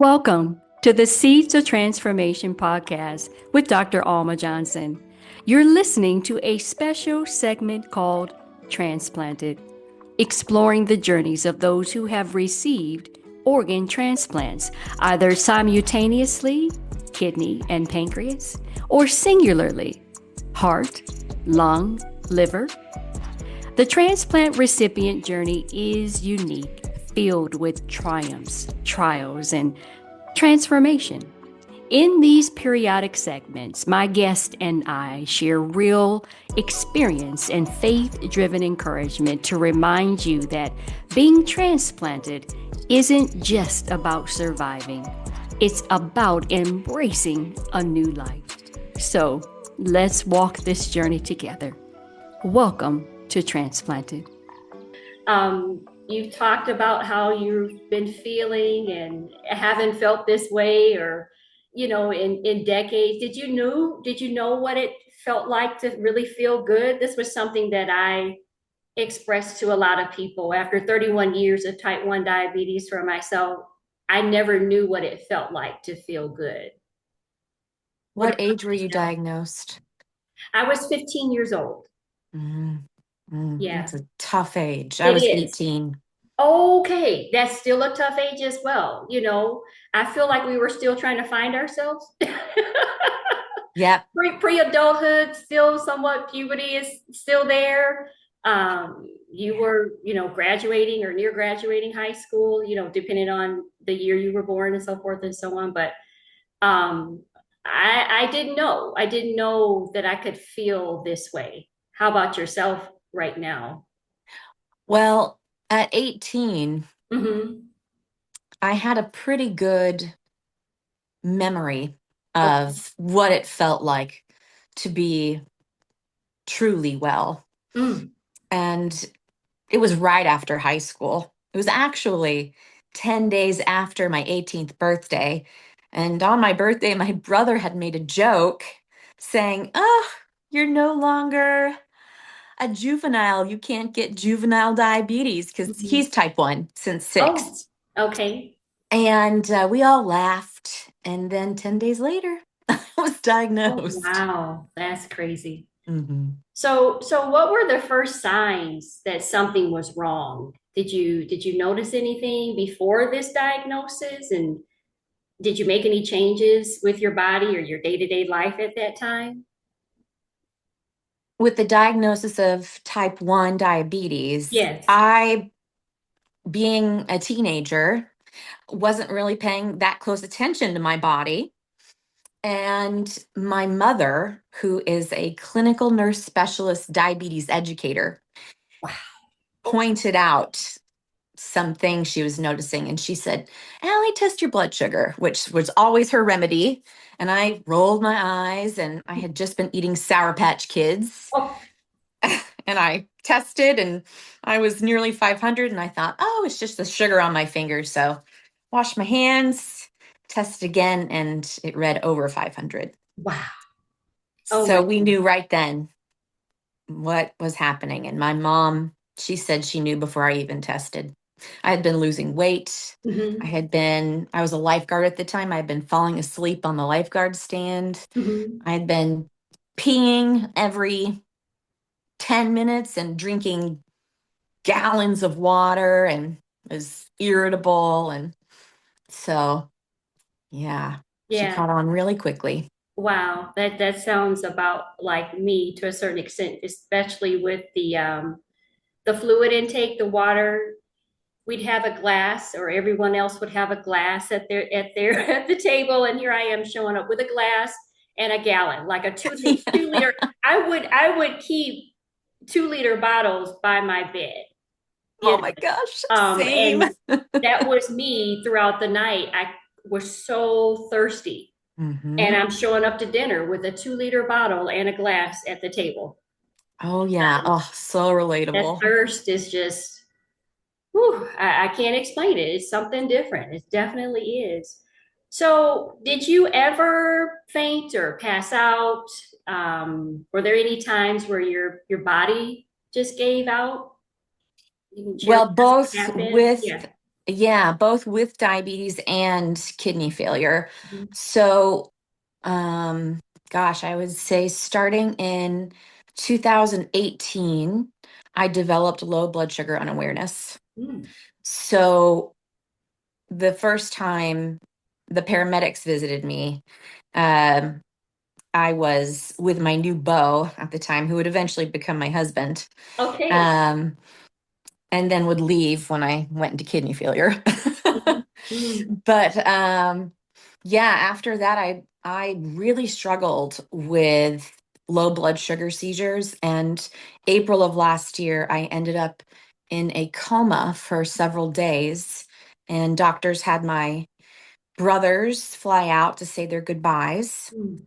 Welcome to the Seeds of Transformation podcast with Dr. Allma Johnson. You're listening to a special segment called Transplanted, exploring the journeys of those who have received organ transplants, either simultaneously, kidney and pancreas, or singularly, heart, lung, liver. The transplant recipient journey is unique, filled with triumphs, trials, and transformation. In these periodic segments, my guest and I share real experience and faith driven encouragement to remind you that being transplanted isn't just about surviving, it's about embracing a new life. So let's walk this journey together. Welcome to Transplanted. You've talked about how you've been feeling and haven't felt this way or, in decades. Did you know what it felt like to really feel good? This was something that I expressed to a lot of people after 31 years of type 1 diabetes for myself. I never knew what it felt like to feel good. What What about age were you yourself? diagnosed? I was 15 years old. Mm, Yeah, that's a tough age. I it was is. 18. Okay, that's still a tough age as well. I feel like we were still trying to find ourselves. Yep. Pre-adulthood, still somewhat puberty is still there. You were, graduating or near graduating high school, depending on the year you were born and so forth and so on. But um, I didn't know. I didn't know that I could feel this way. How about yourself right now? Well, at 18, Mm-hmm. I had a pretty good memory Okay. of what it felt like to be truly well. Mm. And it was right after high school. It was actually 10 days after my 18th birthday. And on my birthday, my brother had made a joke saying, "Oh, you're no longer a juvenile. You can't get juvenile diabetes," because Mhm. he's type 1 since Oh, 6. okay. And we all laughed. And then 10 days later, I was Oh, diagnosed. wow. That's crazy. Mhm. So what were the first signs that something was wrong? Did you notice anything before this diagnosis? And did you make any changes with your body or your day-to-day life at that time? With the diagnosis of type 1 diabetes, Yes. I, being a teenager, wasn't really paying that close attention to my body. And my mother, who is a clinical nurse specialist diabetes educator, Wow. pointed out some things she was noticing. And she said, "Allie, test your blood sugar," which was always her remedy. And I rolled my eyes, and I had just been eating Sour Patch Kids. Oh, And I tested, and I was nearly 500. And I thought, oh, it's just the sugar on my fingers. So washed my hands, tested again, and it read over 500. wow. Oh my So we God. knew right then what was happening. And my mom, she said she knew before I even tested. I had been losing weight. Hmm. I was a lifeguard at the time. I had been falling asleep on the lifeguard stand. Hmm. I had been peeing every 10 minutes and drinking gallons of water and was irritable. And so, yeah, she Yeah. caught on really quickly. Wow. That sounds about like me to a certain extent, especially with the fluid intake, the water. We'd have a glass, or everyone else would have a glass at their at the table, and here I am showing up with a glass and a gallon, like a two liter. I would keep 2 liter bottles by my bed, you Oh know, my gosh, same. and that was me throughout the night. I was so thirsty, and Hmm. I'm showing up to dinner with a 2 liter bottle and a glass at the table. Oh, yeah. Oh, so That relatable. thirst is just, whew, I can't explain it. It's something different. It definitely is. So, did you ever faint or pass out? Were there any times where your body just gave out? You can share Well, with us what both happened? with Yeah. Yeah, both with diabetes and kidney failure. Mhm. So, um, gosh, I would say starting in 2018, I developed low blood sugar unawareness. Mm. So the first time the paramedics visited me, um, I was with my new beau at the time, who would eventually become my husband, Okay. um, and then would leave when I went into kidney failure. Mhm. Mhm. But yeah, after that, I really struggled with low blood sugar seizures, and April of last year, I ended up in a coma for several days, and doctors had my brothers fly out to say their goodbyes. Mm.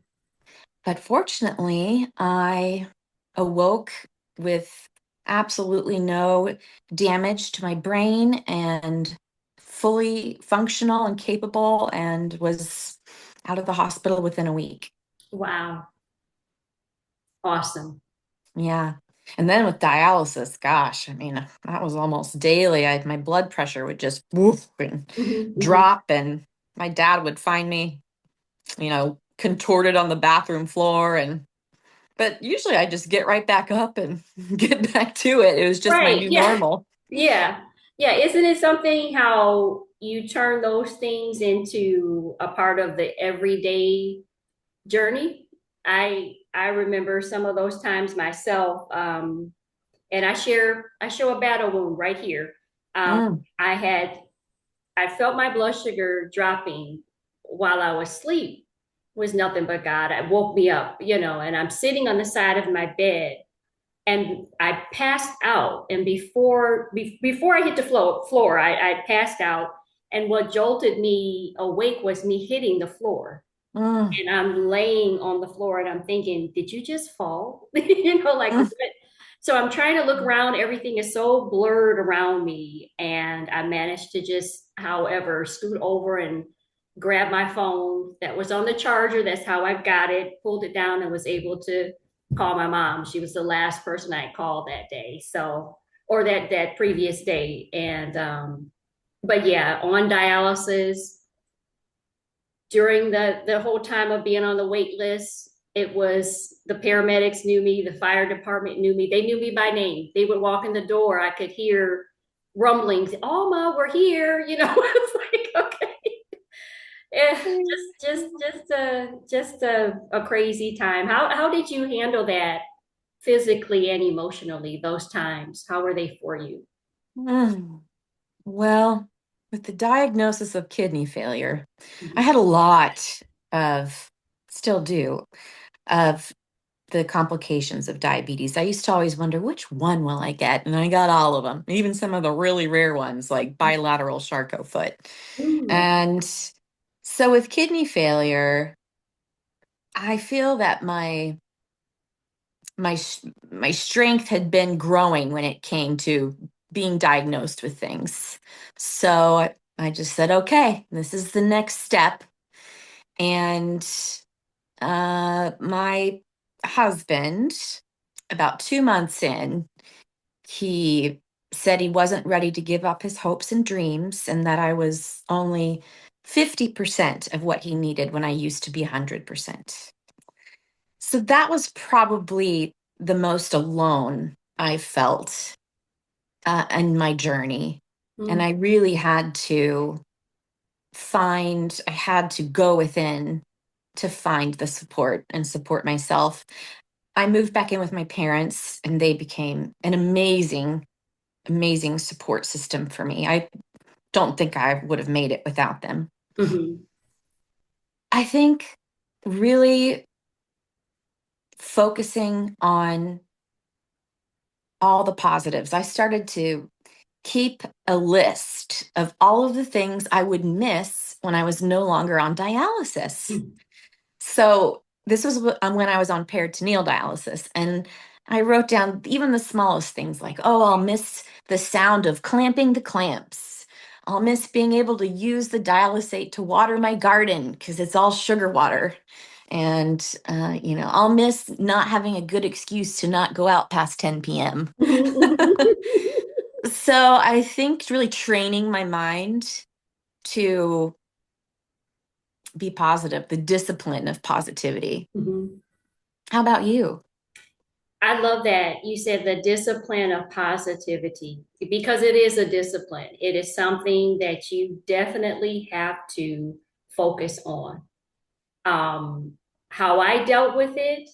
But fortunately, I awoke with absolutely no damage to my brain and fully functional and capable, and was out of the hospital within a week. Wow. Awesome. Yeah. And then with dialysis, gosh, I mean, that was almost daily. My blood pressure would just woof and Mhm. Mhm. drop, and my dad would find me, contorted on the bathroom floor, and but usually I just get right back up and get back to it. It was just my Right. new Yeah. normal. Yeah. Yeah. Isn't it something how you turn those things into a part of the everyday journey? I remember some of those times myself. And I show a battle wound right here. Um, Mm, I had I felt my blood sugar dropping while I was asleep. It was nothing but God. It woke me up, and I'm sitting on the side of my bed and I passed out. And before I hit the floor, I passed out. And what jolted me awake was me hitting the floor. mm, And I'm laying on the floor and I'm thinking, did you just fall? Like what? mm, So I'm trying to look around. Everything is so blurred around me. And I managed to just, however, scoot over and grab my phone that was on the charger. That's how I got it, pulled it down, and was able to call my mom. She was the last person I called that day. So, or that previous day. And but yeah, on dialysis during the whole time of being on the wait list. It was the paramedics knew me, the fire department knew me. They knew me by name. They would walk in the door. I could hear rumblings. Alma, we're here. It's like, okay. mm. Just a crazy time. How did you handle that physically and emotionally? Those times, how were they for you? Mm. Well, with the diagnosis of kidney failure, I Mhm. had a lot of, still do, of the complications of diabetes. I used to always wonder, which one will I get? And I got all of them, even some of the really rare ones like bilateral Charcot foot. Mm. And so with kidney failure, I feel that my my strength had been growing when it came to being diagnosed with things. So I just said, okay, this is the next step. And my husband, about 2 months in, he said he wasn't ready to give up his hopes and dreams, and that I was only 50% of what he needed when I used to be 100%. So that was probably the most alone I felt in my journey. And Mm. I really had to I had to go within to find the support and support myself. I moved back in with my parents, and they became an amazing, amazing support system for me. I don't think I would have made it without them. Mhm. I think really focusing on all the positives. I started to keep a list of all of the things I would miss when I was no longer on dialysis. So this was when I was on peritoneal dialysis, and I wrote down even the smallest things like, oh, I'll miss the sound of clamping the clamps. I'll miss being able to use the dialysate to water my garden because it's all sugar water. And, I'll miss not having a good excuse to not go out past 10 p.m. So I think really training my mind to be positive, the discipline of positivity. Mhm. How about you? I love that you said the discipline of positivity because it is a discipline. It is something that you definitely have to focus on. How I dealt with it,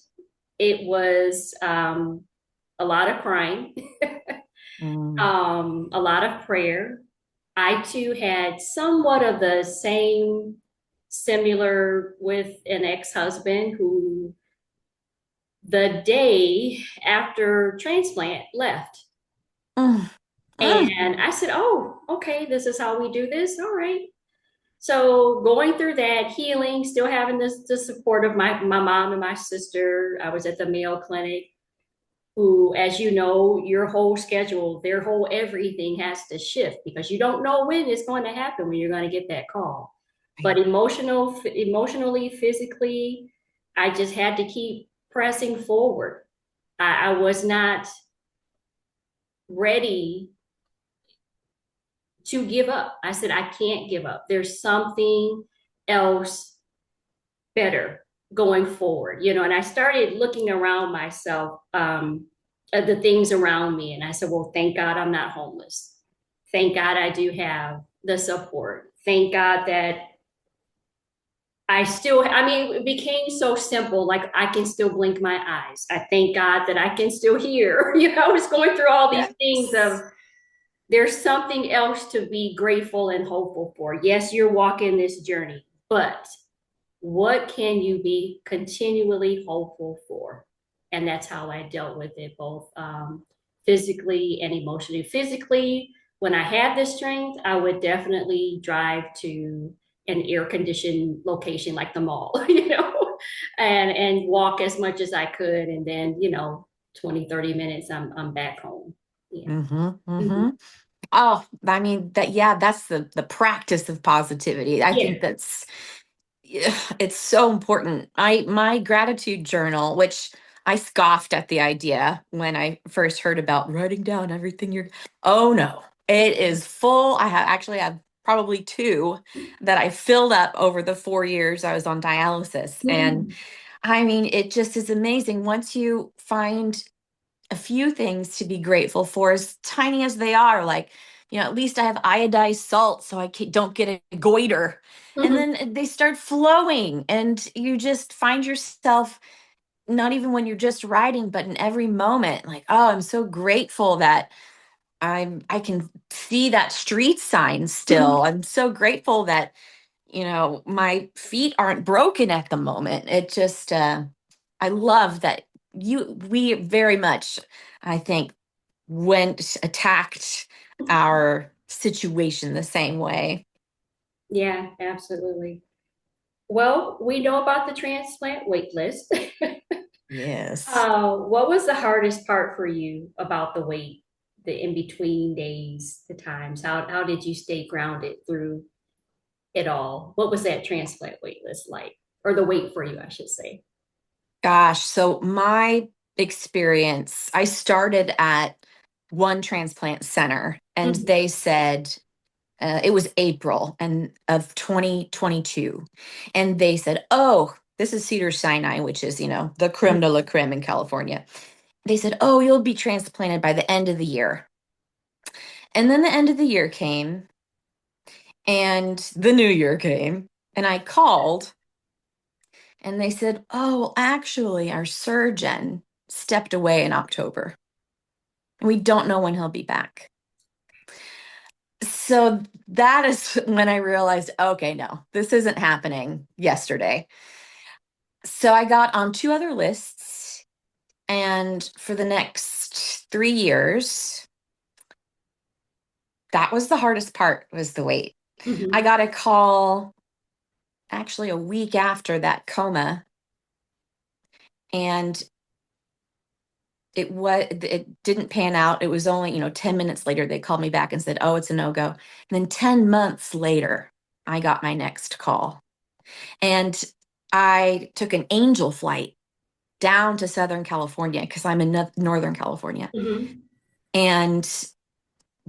it was a lot of crying, Mm. a lot of prayer. I too had somewhat of the same similar with an ex-husband who the day after transplant left. Mm. Mm. And I said, oh, okay, this is how we do this. All right. So going through that healing, still having the support of my mom and my sister. I was at the Mayo Clinic, who, as you know, your whole schedule, their whole everything has to shift because you don't know when it's going to happen when you're going to get that call. But emotionally, physically, I just had to keep pressing forward. I was not ready to give up. I said, I can't give up. There's something else better going forward, and I started looking around myself, at the things around me. And I said, well, thank God I'm not homeless. Thank God I do have the support. Thank God that I mean, it became so simple. Like I can still blink my eyes. I thank God that I can still hear. I was going through all these things of Yes. there's something else to be grateful and hopeful for. Yes, you're walking this journey, but what can you be continually hopeful for? And that's how I dealt with it, both physically and emotionally. Physically, when I had the strength, I would definitely drive to an air conditioned location like the mall, and walk as much as I could. And then, 20, 30 minutes, I'm back home. Yeah. Mm-hmm. Mhm. Mm-hmm. Oh, I mean that, yeah, that's the practice of positivity. I Yeah. think that's, yeah, it's so important. My gratitude journal, which I scoffed at the idea when I first heard about writing down everything you're, oh no, it is full. I have probably two that I filled up over the 4 years I was on dialysis. And Mhm. I mean, it just is amazing once you find a few things to be grateful for, as tiny as they are. Like, at least I have iodized salt so don't get a goiter. And Mhm. then they start flowing, and you just find yourself, not even when you're just writing, but in every moment, like, oh, I'm so grateful that I can see that street sign still. Mhm. I'm so grateful that my feet aren't broken at the moment. It just, I love that we very much, I think, attacked our situation the same way. Yeah, absolutely. Well, we know about the transplant wait list. Yes. What was the hardest part for you about the wait, the in between days, the times? How did you stay grounded through it all? What was that transplant wait list like? Or the wait for you, I should say. Gosh, so my experience, I started at one transplant center, and Mhm. they said, it was April and of 2022. And they said, oh, this is Cedar Sinai, which is, the creme de la creme in California. They said, oh, you'll be transplanted by the end of the year. And then the end of the year came, and the new year came, and I called, and they said, oh, actually, our surgeon stepped away in October. We don't know when he'll be back. So that is when I realized, okay, no, this isn't happening yesterday. So I got on two other lists, and for the next 3 years, that was the hardest part, was the wait. I Mhm. got a call actually a week after that coma, and it didn't pan out. It was only, 10 minutes later they called me back and said, oh, it's a no-go. And then 10 months later, I got my next call. And I took an angel flight down to Southern California because I'm in Northern California. Mhm. And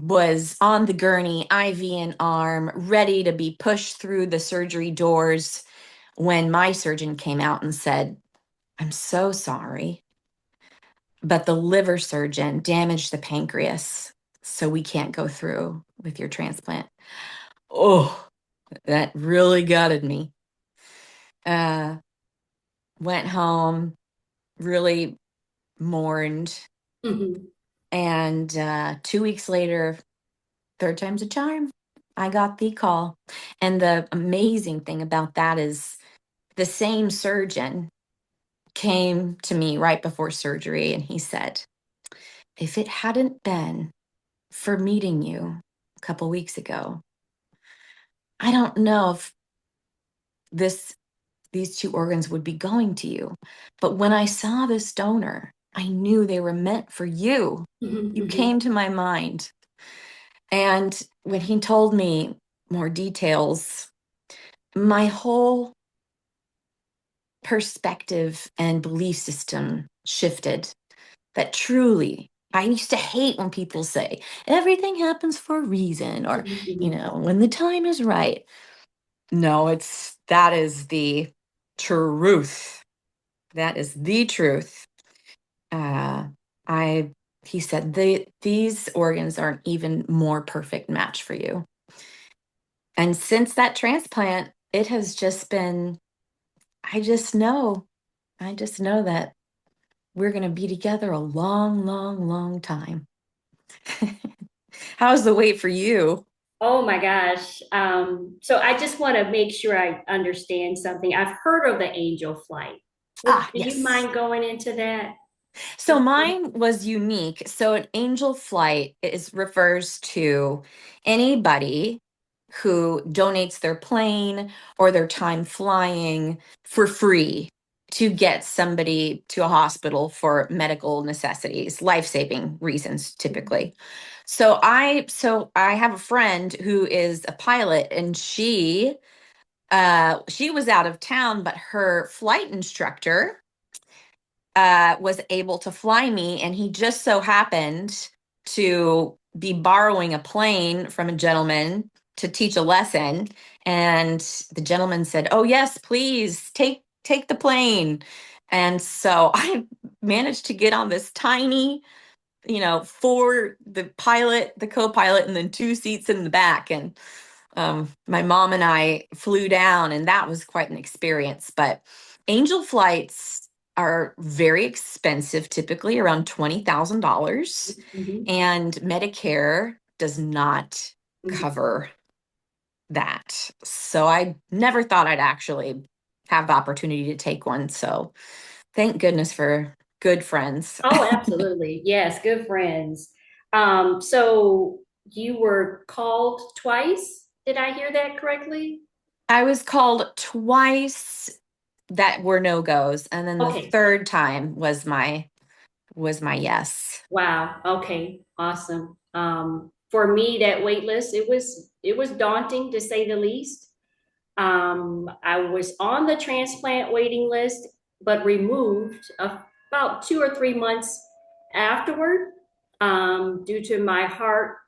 was on the gurney, IV in arm, ready to be pushed through the surgery doors when my surgeon came out and said, "I'm so sorry, but the liver surgeon damaged the pancreas, so we can't go through with your transplant." Oh, that really gutted me. Uh, Went home, really mourned. Mhm. And 2 weeks later, third time's a charm, I got the call. And the amazing thing about that is the same surgeon came to me right before surgery and he said, "If it hadn't been for meeting you a couple weeks ago, I don't know if this these two organs would be going to you. But when I saw this donor, I knew they were meant for you. Mhm. You Mhm. came to my mind." And when he told me more details, my whole perspective and belief system shifted. That truly, I used to hate when people say everything happens for a reason or, Mhm. Mhm. when the time is right. No, that is the truth. That is the truth. Uh, I, he said, these organs are an even more perfect match for you. And since that transplant, it has just been, I just know, I just know that we're going to be together a long, long, long time. How's the wait for you? Oh my gosh. So I just want to make sure I understand something. I've heard of the angel flight. Ah, Do you yes. mind going into that? So mine was unique. So an angel flight is refers to anybody who donates their plane or their time flying for free to get somebody to a hospital for medical necessities, life-saving reasons typically. So I have a friend who is a pilot and she was out of town, but her flight instructor was able to fly me, and he just so happened to be borrowing a plane from a gentleman to teach a lesson. And the gentleman said, "Oh yes, please take the plane." And so I managed to get on this tiny, for the pilot, the co-pilot, and then two seats in the back. And my mom and I flew down, and that was quite an experience. But angel flights are very expensive, typically around $20,000, Mhm. and Medicare does not Mhm. cover that. So I never thought I'd actually have the opportunity to take one. So thank goodness for good friends. Oh, absolutely. Yes, good friends. So you were called twice. Did I hear that correctly? I was called twice that were no-goes, and then the Okay. third time was my yes. Wow. Okay. Awesome. For me, that wait list, it was daunting to say the least. I was on the transplant waiting list, but removed about 2 or 3 months afterward, due to my heart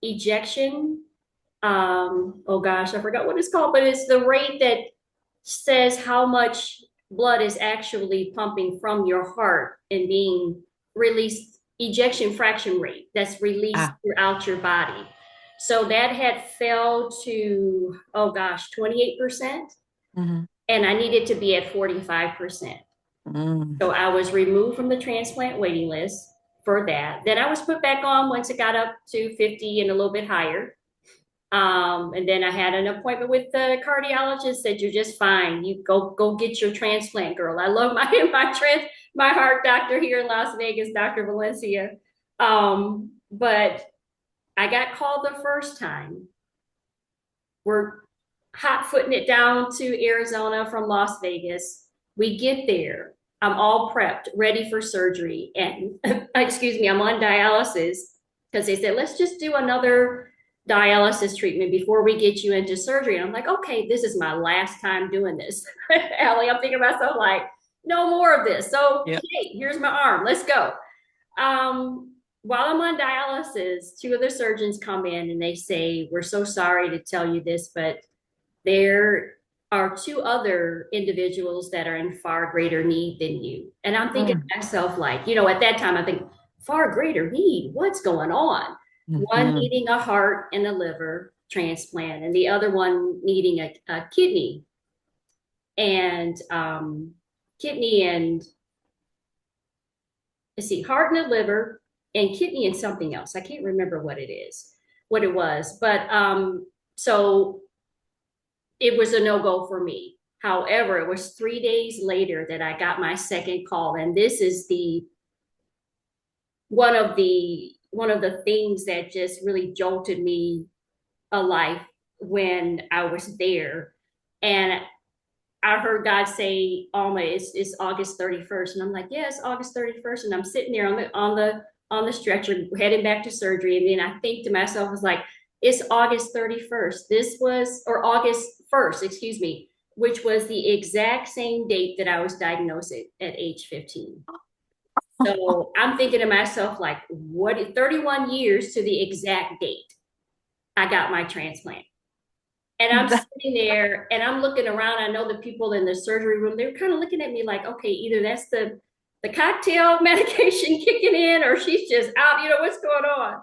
ejection. Oh gosh, I forgot what it's called, but it's the rate that says how much blood is actually pumping from your heart and being released, ejection fraction rate that's released Ah. throughout your body. So that had fell to, oh gosh, 28%. Mhm. And I needed to be at 45%. Mm. So I was removed from the transplant waiting list for that. Then I was put back on once it got up to 50 and a little bit higher. And then I had an appointment with the cardiologist. Said you're just fine. You go get your transplant, girl. I love my my heart doctor here in Las Vegas, Dr. Valencia. But I got called the first time. We're hot footing it down to Arizona from Las Vegas. We get there. I'm all prepped, ready for surgery, and excuse me, I'm on dialysis because they said let's just do another dialysis treatment before we get you into surgery. And I'm like, okay, this is my last time doing this. Allie, I'm thinking to myself like, no more of this. So Yeah. hey, here's my arm. Let's go. Um, while I'm on dialysis, two other surgeons come in and they say, "We're so sorry to tell you this, but there are two other individuals that are in far greater need than you." And I'm thinking Mm. to myself, like, at that time, I think, far greater need? What's going on? One Mhm. needing a heart and a liver transplant, and the other one needing a kidney and kidney and let's see, heart and a liver and kidney and something else. I can't remember what it was. But so it was a no-go for me. However, it was 3 days later that I got my second call. And this is the one of the things that just really jolted me alive when I was there. And I heard God say, "Alma, it's August 31st." And I'm like, "Yeah, it's August 31st." And I'm sitting there on the stretcher heading back to surgery. And then I think to myself, I was like, "It's August 31st. This was, or August 1st, excuse me, which was the exact same date that I was diagnosed at age 15." So I'm thinking to myself, like, 31 years to the exact date I got my transplant. And I'm That- sitting there and I'm looking around. I know the people in the surgery room, they're kind of looking at me like, okay, either that's the cocktail medication kicking in or she's just out, what's going on?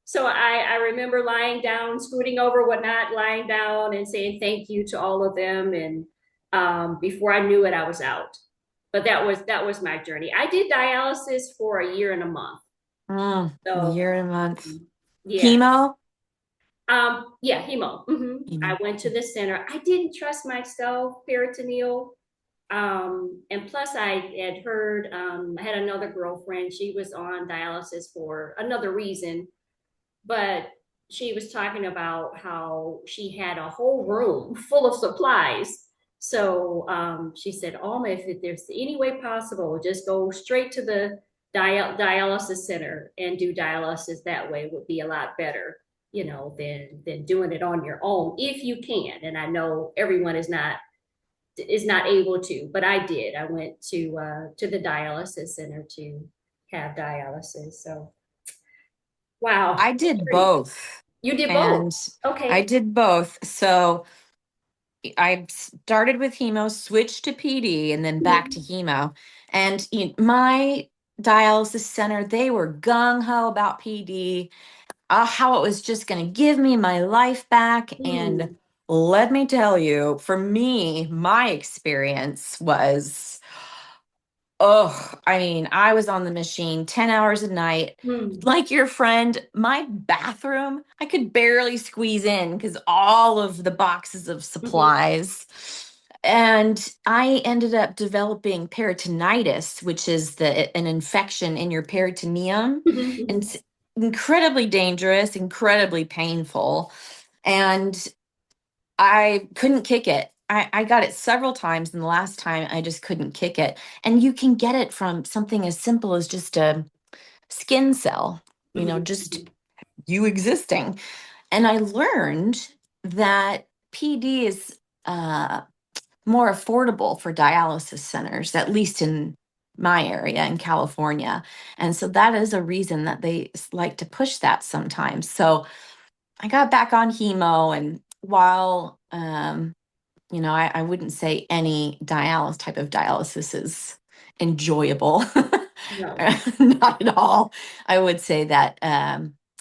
So I remember lying down, scooting over, whatnot, lying down and saying thank you to all of them. And before I knew it, I was out. But that was my journey. I did dialysis for a year and a month. So Year and a month. yeah. Chemo? Yeah, hemo. I Chemo. went to the center. I didn't trust myself, peritoneal. And plus I had heard, I had another girlfriend. She was on dialysis for another reason, but she was talking about how she had a whole room full of supplies. So she said, "Alma, if there's any way possible, just go straight to the dialysis center and do dialysis that way would be a lot better, than doing it on your own if you can." And I know everyone is not able to, but I did. I went to the dialysis center to have dialysis. So wow, I did great. both. You did both. And I Okay. did both. So I started with hemo, switched to PD, and then back to Mhm. hemo. And my dialysis center, they were gung ho about PD, how it was just going to give me my life back. And Mm, let me tell you, for me, my experience was, oh, I mean, I was on the machine 10 hours a night. mm, Like your friend, my bathroom, I could barely squeeze in because all of the boxes of mhm, supplies. And I ended up developing peritonitis, which is an infection in your peritoneum. mhm, And mhm, it's incredibly dangerous, incredibly painful. And I couldn't kick it. I got it several times, and the last time I just couldn't kick it. And you can get it from something as simple as just a skin cell, mhm, just you existing. And I learned that PD is more affordable for dialysis centers, at least in my area in California. And so that is a reason that they like to push that sometimes. So I got back on hemo, and while I wouldn't say any type of dialysis is enjoyable. no. Not at all. I would say that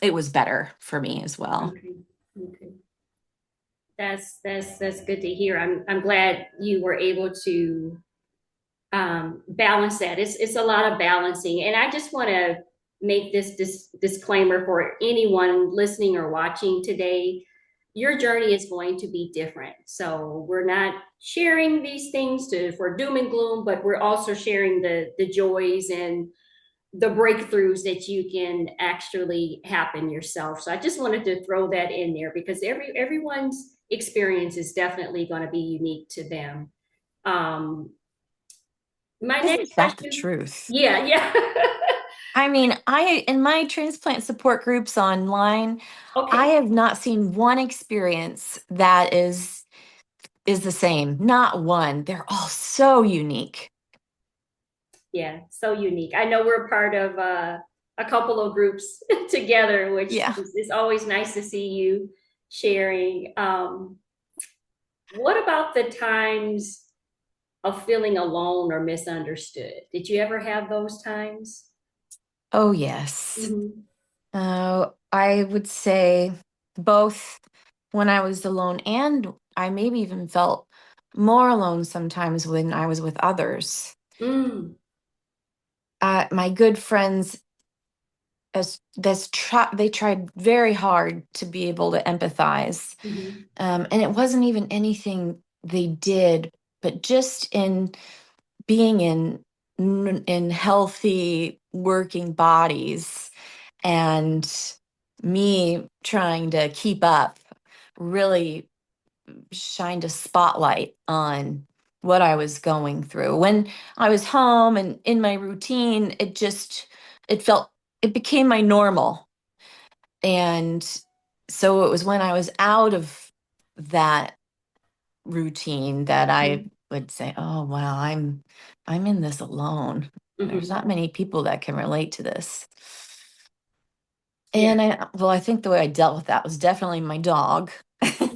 it was better for me as well. Okay. Okay. That's good to hear. I'm glad you were able to balance that. It's a lot of balancing, and I just want to make this disclaimer for anyone listening or watching today. Your journey is going to be different. So we're not sharing these things for doom and gloom, but we're also sharing the joys and the breakthroughs that you can actually happen yourself. So I just wanted to throw that in there because everyone's experience is definitely going to be unique to them. Um, my Isn't next that the question. truth? Yeah, yeah. I mean, I in my transplant support groups online, I Okay. have not seen one experience that is the same. Not one. They're all so unique. Yeah, so unique. I know we're part of a couple of groups together, which Yeah. is always nice to see you sharing. What about the times of feeling alone or misunderstood? Did you ever have those times? Oh, yes. Mm-hmm. I would say both when I was alone, and I maybe even felt more alone sometimes when I was with others. Mm. My good friends, they tried very hard to be able to empathize, Mm-hmm. and it wasn't even anything they did, but just in being in healthy working bodies and me trying to keep up really shined a spotlight on what I was going through. When I was home and in my routine, it felt, it became my normal. And so it was when I was out of that routine that I would say, "Oh, wow, I'm in this alone. There's Mm-hmm. not many people that can relate to this." Yeah. And I think the way I dealt with that was definitely my dog,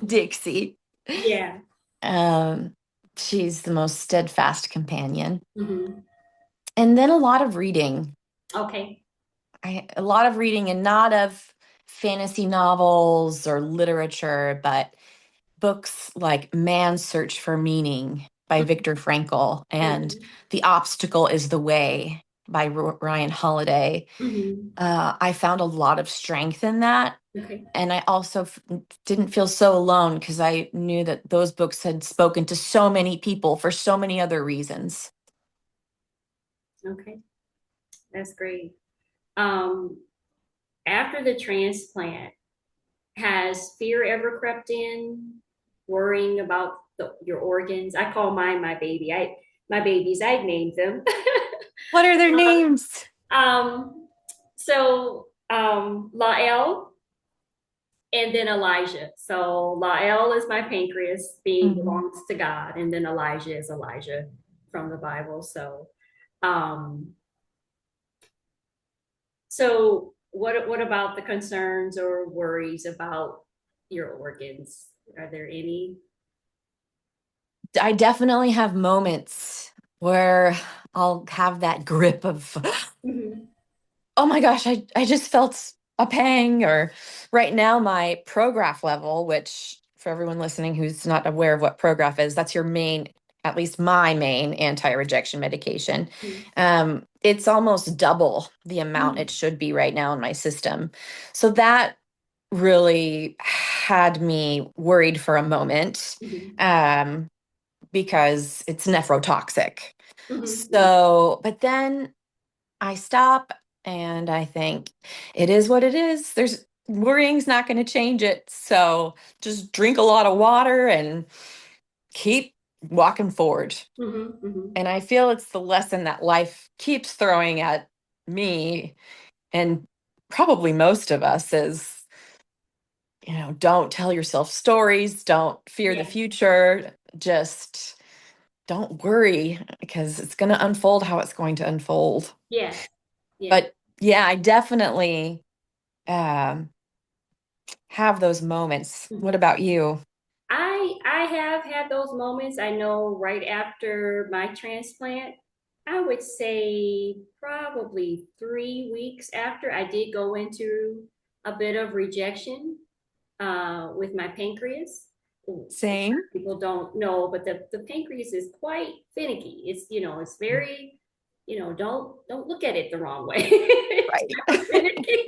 Dixie. Yeah. Um, she's the most steadfast companion. Mm-hmm. And then a lot of reading. Okay. A lot of reading, and not of fantasy novels or literature, but books like Man's Search for Meaning by Viktor Frankl and Mm-hmm. The Obstacle is the Way by Ryan Holiday. Mm-hmm. I found a lot of strength in that. Okay. And I also didn't feel so alone because I knew that those books had spoken to so many people for so many other reasons. Okay. That's great. Um, After the transplant, has fear ever crept in, worrying about your organs? I call mine my baby. My babies. I named them. What are their names? Lael and then Elijah. So Lael is my pancreas, being Mhm. belongs to God, and then Elijah is Elijah from the Bible. Um, so what about the concerns or worries about your organs? Are there any? I definitely have moments where I'll have that grip of, Mhm. oh my gosh, I just felt a pang. Or right now, my Prograf level, which for everyone listening who's not aware of what Prograf is, that's your main, at least my main anti-rejection medication. It's almost double the amount it Mhm. should be right now in my system. So that really had me worried for a moment. Mhm. Um, because it's nephrotoxic. Mhm. Mhm. So, but then I stop and I think it is what it is. There's worrying's not going to change it. So just drink a lot of water and keep walking forward. Mhm. Mhm. And I feel it's the lesson that life keeps throwing at me and probably most of us is, don't tell yourself stories, don't fear the Yeah. future, just don't worry because it's going to unfold how it's going to unfold. Yeah. Yeah. But yeah, I definitely um, have those moments. What Mhm. about you? I have had those moments. I know right after my transplant, I would say probably 3 weeks after, I did go into a bit of rejection with my pancreas. Same. People don't know, but the pancreas is quite finicky. It's very, don't look at it the wrong way. It's Right. finicky.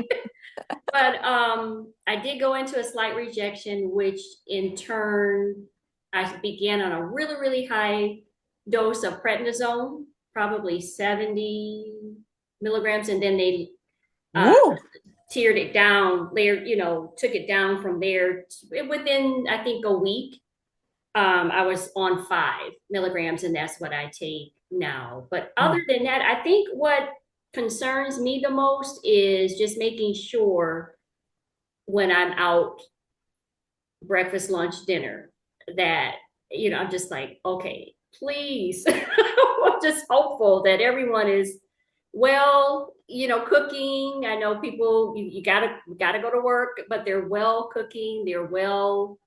But I did go into a slight rejection, which in turn I began on a really, really high dose of prednisone, probably 70 milligrams, and then they uh, Woo. tiered it down, took it down from there. Within, I think, a week, I was on 5 milligrams, and that's what I take now. But other Mm. than that, I think what concerns me the most is just making sure when I'm out breakfast, lunch, dinner that, I'm just like, okay, please. I'm just hopeful that everyone is well, cooking. I know people, you gotta go to work, but they're well cooking, they're well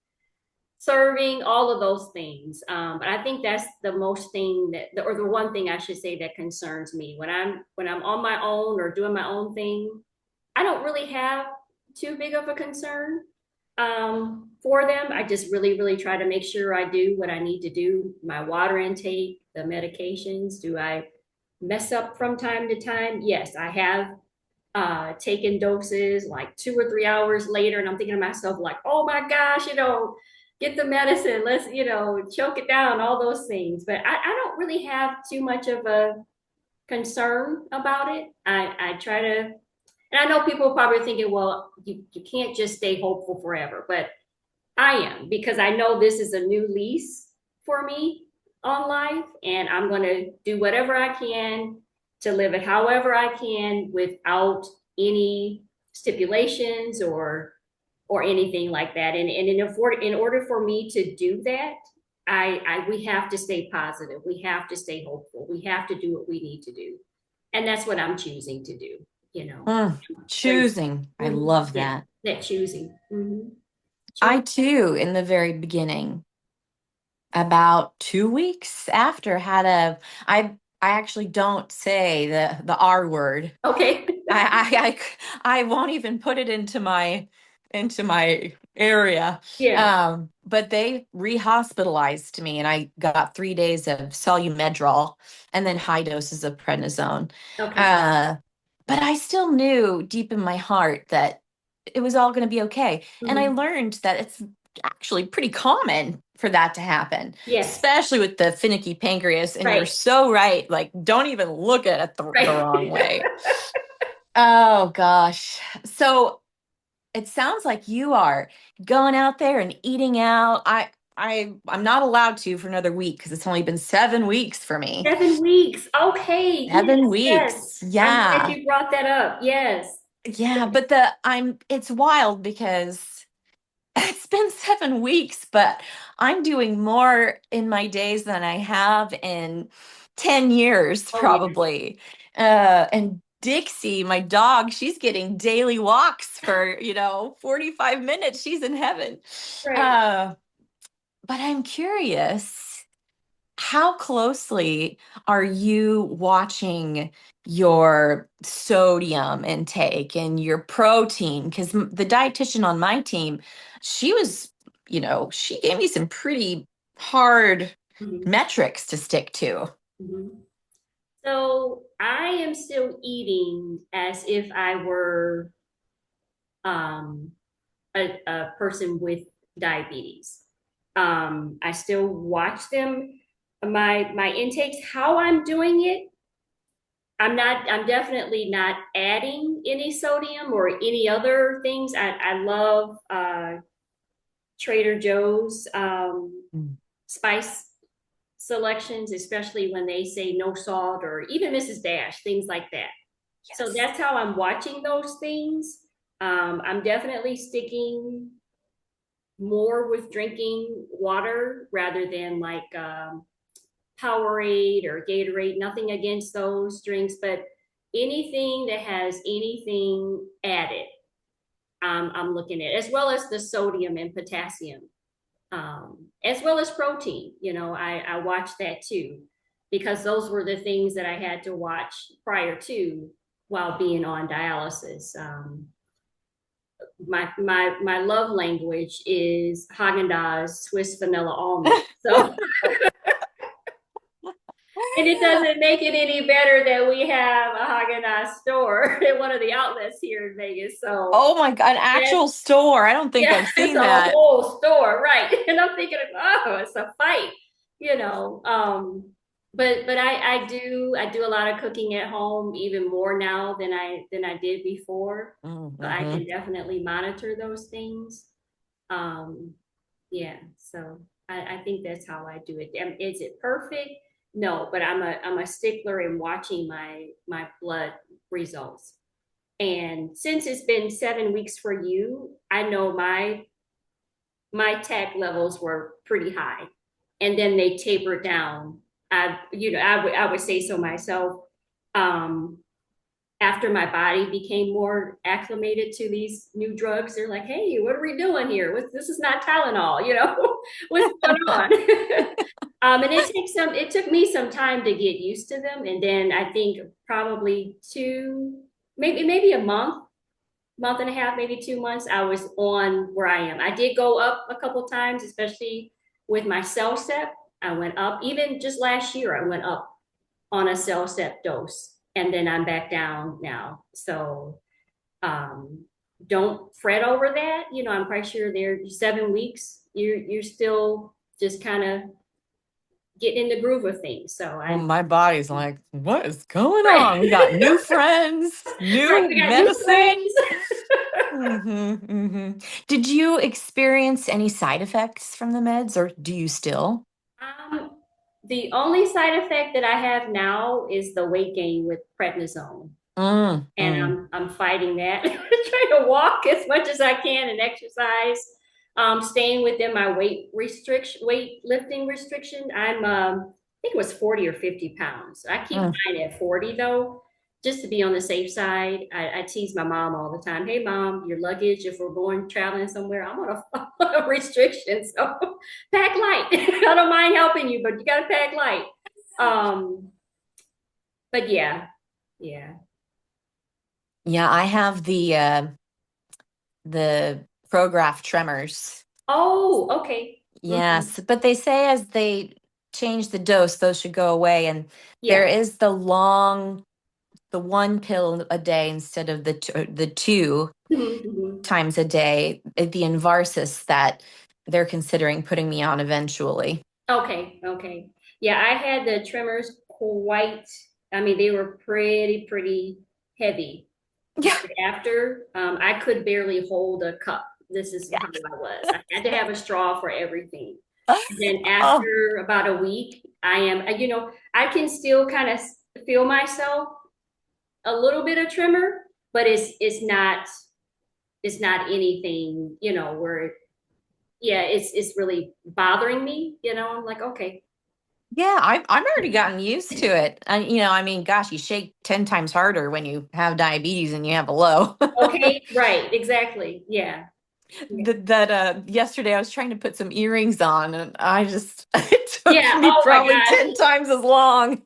serving, all of those things. But I think that's the most thing or the one thing I should say that concerns me when I'm on my own or doing my own thing. I don't really have too big of a concern for them. I just really, really try to make sure I do what I need to do. My water intake, the medications. Do I mess up from time to time? Yes, I have taken doses like 2 or 3 hours later, and I'm thinking to myself, like, oh my gosh, get the medicine, let's, choke it down, all those things. But I don't really have too much of a concern about it. I try to, and I know people are probably thinking, well, you can't just stay hopeful forever, but I am, because I know this is a new lease for me on life, and I'm going to do whatever I can to live it however I can without any stipulations or anything like that. And in order for me to do that, we have to stay positive. We have to stay hopeful. We have to do what we need to do, and that's what I'm choosing to do. You know, very Choosing. I love yeah, that. that choosing. I Choosing. too, in the very beginning, about 2 weeks after, had a I actually don't say the R word. Okay. I won't even put it into my area. Yeah. But they rehospitalized me, and I got 3 days of Solumedrol and then high doses of prednisone. Okay. Uh, but I still knew deep in my heart that it was all going to be okay. And I Mhm. learned that it's actually pretty common for that to happen, Yes. especially with the finicky pancreas. And you're Right. so right. Like, don't even look at it the Right. wrong way. Oh gosh. So it sounds like you are going out there and eating out. I'm not allowed to for another week because it's only been 7 weeks for me. 7 weeks. Okay. Yes. 7 weeks. Yes. I'm glad Yeah. you brought that up. Yes. Yeah, but it's wild because it's been 7 weeks, but I'm doing more in my days than I have in 10 years, Oh, yeah. probably. And Dixie, my dog, she's getting daily walks for, 45 minutes. She's in heaven. Right. Uh, but I'm curious, how closely are you watching your sodium intake and your protein? Because the dietitian on my team, she was, she gave me some pretty hard Mhm. metrics to stick to. Mhm. So I am still eating as if I were um, a person with diabetes. I still watch them, my intakes, how I'm doing it. I'm definitely not adding any sodium or any other things. I love Trader Joe's Mm. spice selections, especially when they say no salt, or even Mrs. Dash, things like that. So Yes. that's how I'm watching those things. I'm definitely sticking more with drinking water rather than like Powerade or Gatorade. Nothing against those drinks, but anything that has anything added, I'm looking at, as well as the sodium and potassium, as well as protein. I watched that too, because those were the things that I had to watch prior to while being on dialysis. My love language is Haagen-Dazs Swiss vanilla almond. So, and it doesn't make it any better that we have a Haagen-Dazs store at one of the outlets here in Vegas. So Oh my God, an that's, actual store. I don't think yeah, I've it's seen a that. whole store, right? And I'm thinking, oh, it's a fight, you know. But I do a lot of cooking at home, even more now than I did before. So I Mm-hmm. can definitely monitor those things. Um, yeah, so I think that's how I do it. Is it perfect? No, but I'm a stickler in watching my blood results. And since it's been 7 weeks for you, I know my tech levels were pretty high, and then they tapered down. I would say so myself. after my body became more acclimated to these new drugs, they're like, "Hey, what are we doing here? This is not Tylenol, what's going on?" And it took me some time to get used to them, and then I think probably maybe a month and a half, maybe 2 months, I was on where I am. I did go up a couple times, especially with my cell step. I went up. Even just last year, I went up on a cell step dose, and then I'm back down now. So um, don't fret over that. I'm quite sure they're 7 weeks. You're still just kind of getting in the groove of things. So Well, I my body's like, what is going right, on? We got new friends, right. new We got new medicine. friends. Did you experience any side effects from the meds, or do you still? Um, the only side effect that I have now is the weight gain with prednisone, Mm, and mm, I'm fighting that. Trying to walk as much as I can and exercise. Staying within my weight lifting restriction. I think it was 40 or 50 pounds. I keep mm. mine at 40 though, just to be on the safe side. I tease my mom all the time. Hey mom, your luggage, if we're going traveling somewhere, I'm on a restriction. So pack light. I don't mind helping you, but you gotta pack light. Um, but yeah. Yeah, I have the Prograph tremors. Oh, okay. Mhm. Yes, but they say as they change the dose, those should go away. And there Yeah. is the one pill a day instead of the two Mhm. times a day, the Invarsis that they're considering putting me on eventually. Okay. Yeah, I had the tremors quite, I mean, they were pretty heavy. Yeah. After, I could barely hold a cup. This is how I was. I had to have a straw for everything. And then Oh, after about a week, I can still kind of feel myself a little bit of tremor, but it's not anything, where yeah, it's really bothering me, I'm like, okay. yeah, I've already gotten used to it. I mean, gosh, you shake 10 times harder when you have diabetes and you have a low. Okay, right, exactly. Yeah. Yeah. That yesterday I was trying to put some earrings on and I just it took Yeah. me Oh my probably gosh. 10 times as long.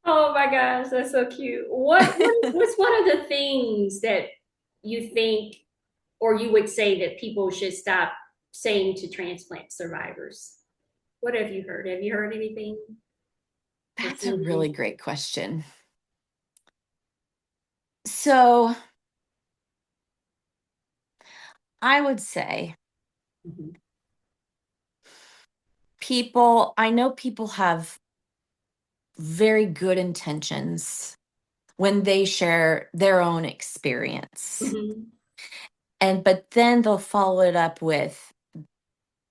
Oh my gosh, that's so cute. What's one of the things that you think or you would say that people should stop saying to transplant survivors? What have you heard? Have you heard anything or That's a seen really anything? great question. So I would say Mhm. I know people have very good intentions when they share their own experience. Mhm. But then they'll follow it up with,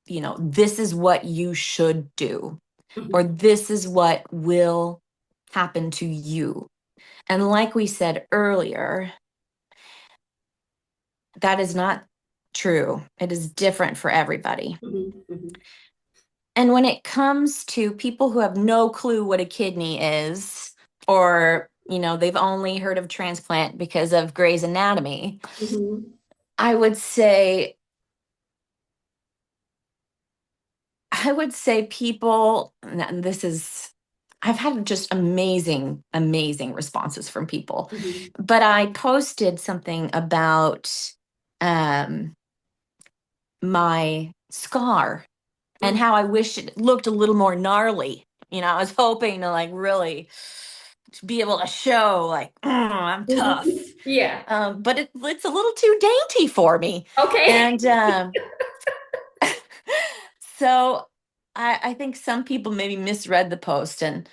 this is what you should do, or Mhm. this is what will happen to you. And like we said earlier, that is not true. It is different for everybody. Mhm. Mhm. And when it comes to people who have no clue what a kidney is, or, they've only heard of transplant because of Grey's Anatomy, Mhm. I would say, I would say people, and this is, I've had just amazing, amazing responses from people. Mhm. But I posted something about um, my scar and Mhm. how I wish it looked a little more gnarly. I was hoping to like really be able to show like I'm tough, Mhm. Yeah. but it's a little too dainty for me, Okay. and so I think some people maybe misread the post and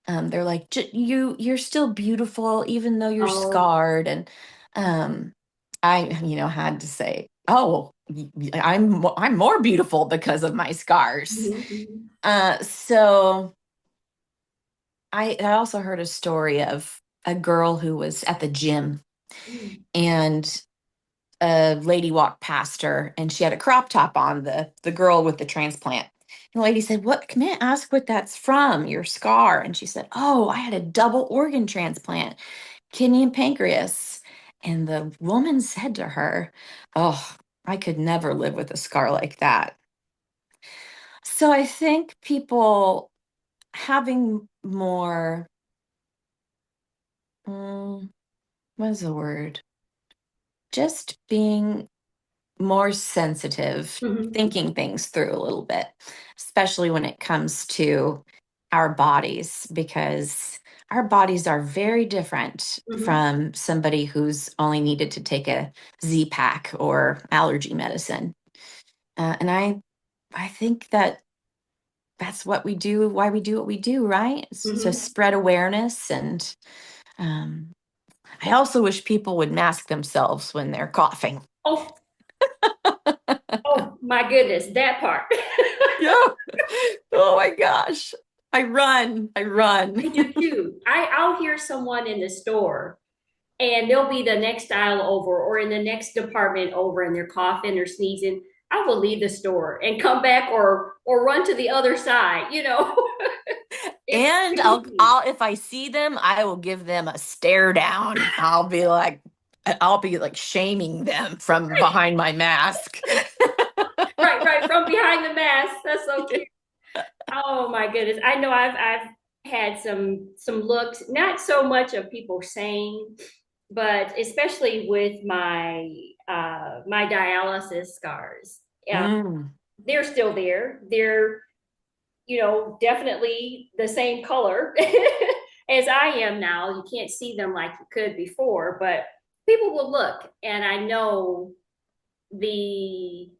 they're like, you're still beautiful even though you're Oh. scarred, and um, I had to say, oh, I'm more beautiful because of my scars. Mhm. Mhm. So I also heard a story of a girl who was at the gym Mhm. and a lady walked past her and she had a crop top on, the girl with the transplant. And the lady said, "What, can I ask what that's from, your scar?" And she said, "Oh, I had a double organ transplant, kidney and pancreas." And the woman said to her, "Oh, I could never live with a scar like that." So I think people having more, mm, what is the word? Just being more sensitive, Mhm. thinking things through a little bit, especially when it comes to our bodies, because our bodies are very different Mhm. from somebody who's only needed to take a Z pack or allergy medicine. And I think that that's what we do, why we do what we do, right? It's to Mhm. spread awareness. And um, I also wish people would mask themselves when they're coughing. Oh, oh my goodness, that part. Yeah. Oh my gosh. I run. I do too. I'll hear someone in the store and they'll be the next aisle over or in the next department over and they're coughing or sneezing. I will leave the store and come back or run to the other side, you know. It's And crazy. I'll if I see them, I will give them a stare down. I'll be like shaming them from behind my mask. Right, right, from behind the mask. That's so cute. Oh my goodness. I know I've had some looks, not so much of people saying, but especially with my dialysis scars. Yeah, Mm, they're still there. They're, definitely the same color as I am now. You can't see them like you could before, but people will look and I know the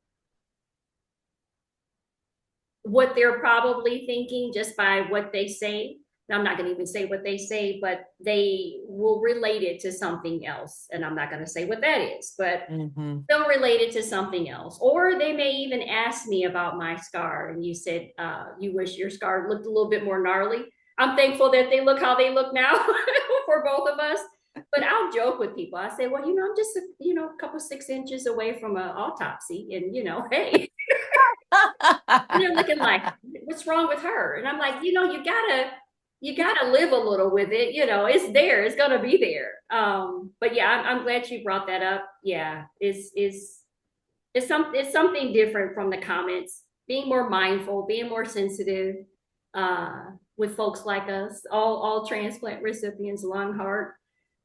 what they're probably thinking just by what they say. And I'm not going to even say what they say, but they will relate it to something else. And I'm not going to say what that is, but hmm. they'll relate it to something else. Or they may even ask me about my scar. And you said you wish your scar looked a little bit more gnarly. I'm thankful that they look how they look now for both of us. But I'll joke with people. I say, well, I'm just, a couple 6 inches away from an autopsy. And, hey, and they're looking like, what's wrong with her? And I'm like, you gotta live a little with it. It's there. It's gonna be there. But yeah, I'm glad you brought that up. Yeah, it's something different from the comments. Being more mindful, being more sensitive, with folks like us, all transplant recipients, lung, heart,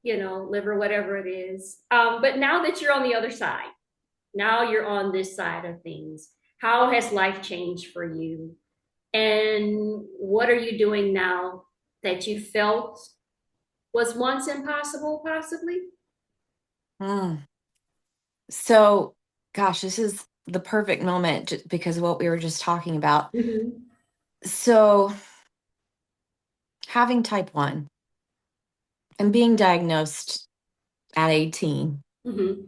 liver, whatever it is. But now that you're on the other side, now you're on this side of things. How has life changed for you? And what are you doing now that you felt was once impossible, possibly? Mm. So, gosh, this is the perfect moment because of what we were just talking about. Mm-hmm. So, having type 1 and being diagnosed at 18, Mm-hmm.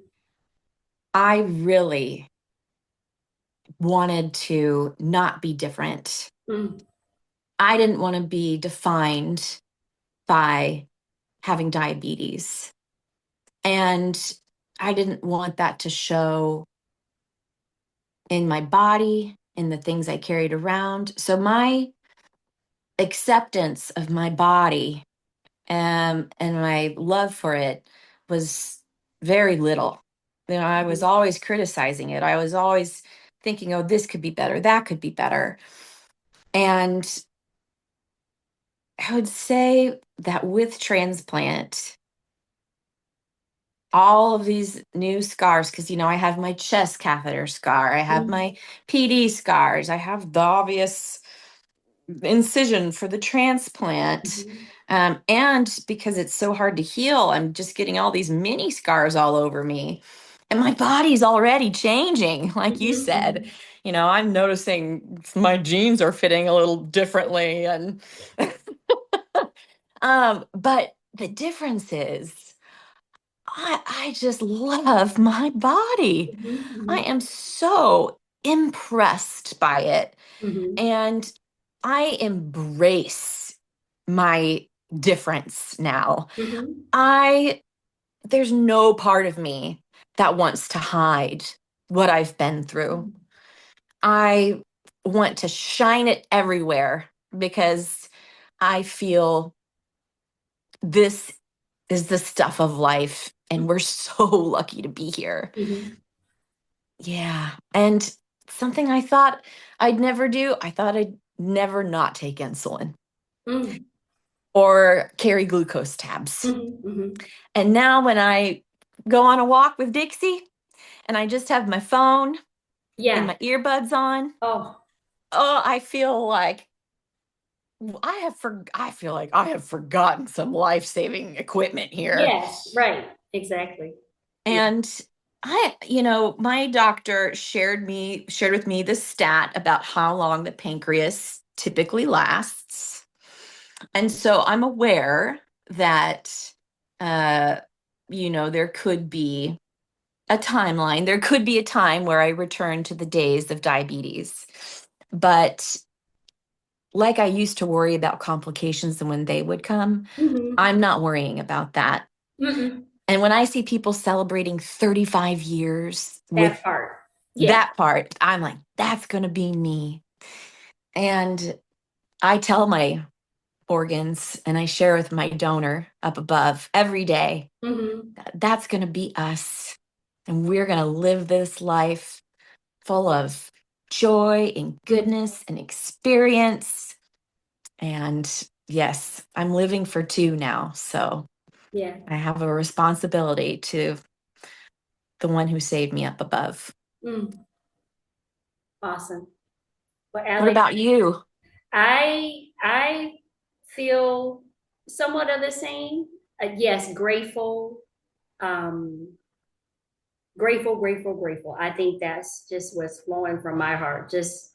I really wanted to not be different. Mm-hmm. I didn't want to be defined by having diabetes. And I didn't want that to show in my body, in the things I carried around. So my acceptance of my body and my love for it was very little. I was always criticizing it. I was always thinking, oh, this could be better, that could be better. And I would say that with transplant, all of these new scars, because I have my chest catheter scar, I have Mm-hmm. my PD scars, I have the obvious incision for the transplant. Mm-hmm. And because it's so hard to heal, I'm just getting all these mini scars all over me. And my body's already changing, like you said. Mm-hmm. I'm noticing my jeans are fitting a little differently. And but the difference is I just love my body. I Mm-hmm. am so impressed by it. Mm-hmm. And I embrace my difference now. Mm-hmm. I There's no part of me that wants to hide what I've been through. I want to shine it everywhere because I feel this is the stuff of life and we're so lucky to be here. Mhm. Yeah. And something I thought I'd never do, I thought I'd never not take insulin Mm. or carry glucose tabs. Mhm. Mhm. And now when I go on a walk with Dixie and I just have my phone and Yeah. my earbuds on, Oh, I feel like I feel like I have forgotten some life-saving equipment here. yes, right. Exactly. Yeah. And my doctor shared with me the stat about how long the pancreas typically lasts. And so I'm aware that uh there could be a timeline. There could be a time where I return to the days of diabetes. But like I used to worry about complications and when they would come, Mhm. I'm not worrying about that. Mm-mm. And when I see people celebrating 35 years with That part. Yeah. that part, I'm like, that's going to be me. And I tell my organs and I share with my donor up above every day, Mhm. that's going to be us. And we're going to live this life full of joy and goodness and experience. And yes, I'm living for two now. So Yeah. I have a responsibility to the one who saved me up above. Mm. Awesome. Well, What Alex, about you? I feel somewhat of the same. Yes, grateful. Um, grateful, grateful, grateful. I think that's just what's flowing from my heart. Just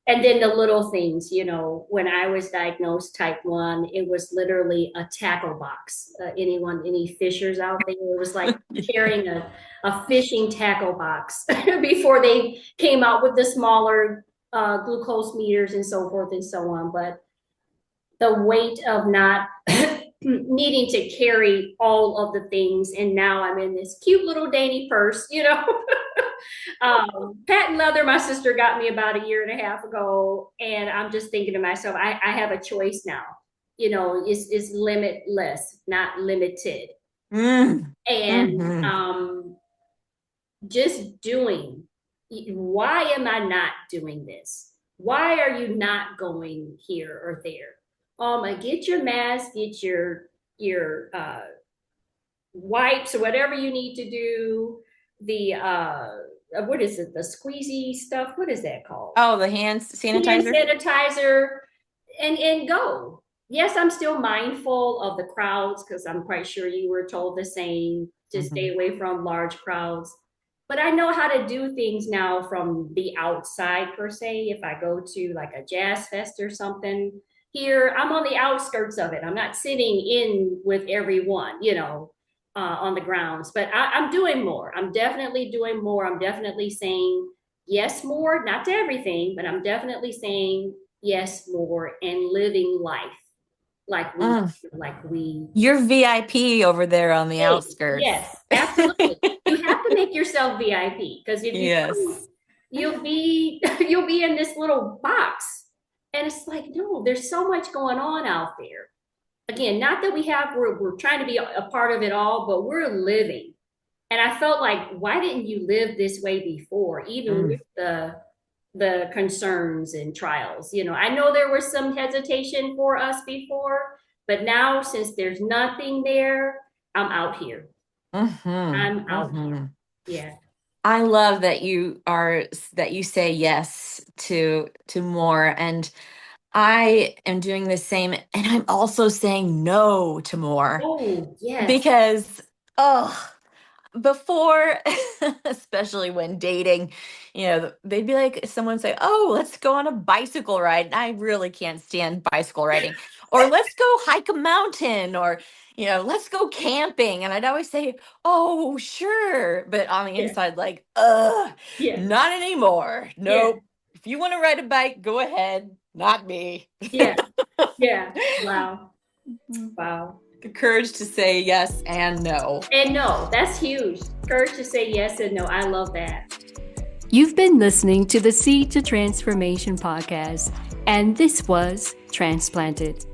and then the little things, when I was diagnosed type 1, it was literally a tackle box. Any fishers out there? It was like carrying a fishing tackle box before they came out with the smaller glucose meters and so forth and so on. But the weight of not needing to carry all of the things, and now I'm in this cute little dainty purse. Patent leather, my sister got me about a year and a half ago, and I'm just thinking to myself, I have a choice now. It's limitless, not limited. Mm. And Hmm. just doing. Why am I not doing this? Why are you not going here or there? Get your mask, get your wipes or whatever you need to do. The what is it? The squeezy stuff. What is that called? Oh, the hand Hand sanitizer? sanitizer, and go. Yes, I'm still mindful of the crowds because I'm quite sure you were told the same to stay Hmm. away from large crowds. But I know how to do things now from the outside, per se. If I go to like a jazz fest or something, here I'm on the outskirts of it. I'm not sitting in with everyone, on the grounds. But I'm doing more. I'm definitely doing more. I'm definitely saying yes more, not to everything, but I'm definitely saying yes more and living life like we Mm. like we You're VIP over there on the hey, outskirts. yes, absolutely. You have to make yourself VIP because if you don't, Yes. you'll be you'll be in this little box. And it's like, no, there's so much going on out there. Again, not that we're trying to be a part of it all, but we're living. And I felt like, why didn't you live this way before, even Mm. with the concerns and trials? I know there was some hesitation for us before, but now since there's nothing there, I'm out here. Hmm. I'm out here. Hmm. Yeah. I love that you say yes to more, and I am doing the same, and I'm also saying no to more Oh, yes. because oh, before, especially when dating, they'd be like, someone say, "Oh, let's go on a bicycle ride." And I really can't stand bicycle riding. Or let's go hike a mountain, or let's go camping. And I'd always say, "Oh, sure," but on the Yeah. inside, like, Yeah. not anymore. Yeah. Nope. If you want to ride a bike, go ahead. Not me. Yeah. Yeah. Wow. Wow. The courage to say yes and no. And no, that's huge. Courage to say yes and no. I love that. You've been listening to the Seed to Transformation podcast, and this was Transplanted,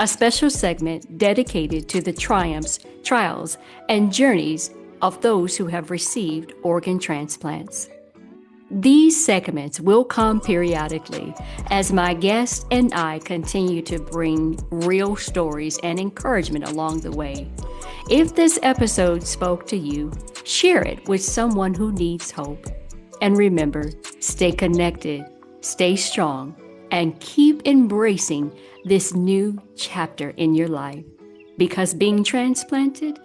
a special segment dedicated to the triumphs, trials, and journeys of those who have received organ transplants. These segments will come periodically as my guest and I continue to bring real stories and encouragement along the way. If this episode spoke to you, share it with someone who needs hope. And remember, stay connected, stay strong, and keep embracing this new chapter in your life. Because being transplanted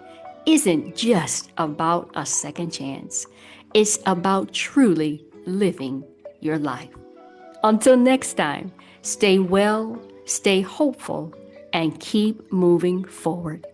isn't just about a second chance, it's about truly living your life. Until next time, stay well, stay hopeful, and keep moving forward.